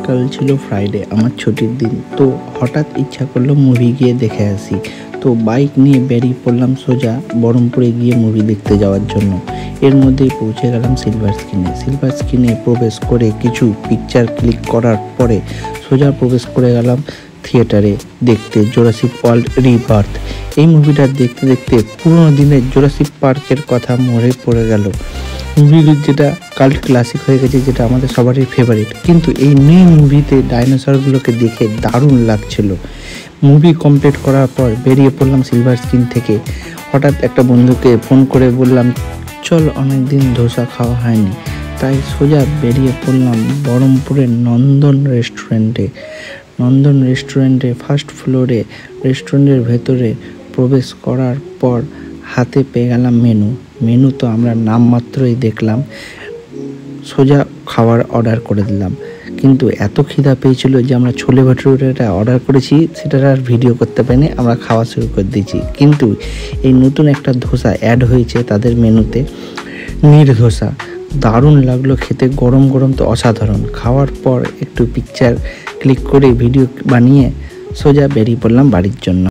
কাল ছিল ফ্রাইডে, আমার ছুটির দিন। তো হঠাৎ ইচ্ছা করলো মুভি গিয়ে দেখে আসি। তো বাইক নিয়ে বেরিয়ে পড়লাম সোজা বহরমপুরে গিয়ে মুভি দেখতে যাওয়ার জন্য। এর মধ্যেই পৌঁছে গেলাম সিলভার স্ক্রিনে প্রবেশ করে কিছু পিকচার ক্লিক করার পরে সোজা প্রবেশ করে গেলাম থিয়েটারে দেখতে জুরাসিক ওয়ার্ল্ড রিবার্থ। এই মুভিটা দেখতে দেখতে পুরোনো দিনের জুরাসিক পার্কের কথা মনে পড়ে গেল। মুভিগুলো যেটা কাল্ট ক্লাসিক হয়ে গেছে, যেটা আমাদের সবারই ফেভারিট, কিন্তু এই নিউ মুভিতে ডাইনোসরগুলোকে দেখে দারুণ লাগছিল। মুভি কমপ্লিট করার পর বেরিয়ে পড়লাম সিলভার স্ক্রিন থেকে। হঠাৎ একটা বন্ধুকে ফোন করে বললাম, চল, অনেকদিন ধোসা খাওয়া হয়নি। তাই সোজা বেরিয়ে পড়লাম বহরমপুরের নন্দন রেস্টুরেন্টে ফার্স্ট ফ্লোরে। রেস্টুরেন্টের ভেতরে প্রবেশ করার পর হাতে পেয়ে গেলাম মেনু। তো আমরা নামমাত্রই দেখলাম, সোজা খাবার অর্ডার করে দিলাম। কিন্তু এত খিদা পেয়েছিল যে আমরা ছোলে ভাটুরেটা অর্ডার করেছি, সেটার আর ভিডিও করতে পারিনি, আমরা খাওয়া শুরু করে দিয়েছি। কিন্তু এই নতুন একটা ধোসা অ্যাড হয়েছে তাদের মেনুতে, ধোসা। দারুণ লাগলো খেতে, গরম গরম তো অসাধারণ। খাওয়ার পর একটু পিকচার ক্লিক করে ভিডিও বানিয়ে সোজা বেরিয়ে পড়লাম বাড়ির জন্য।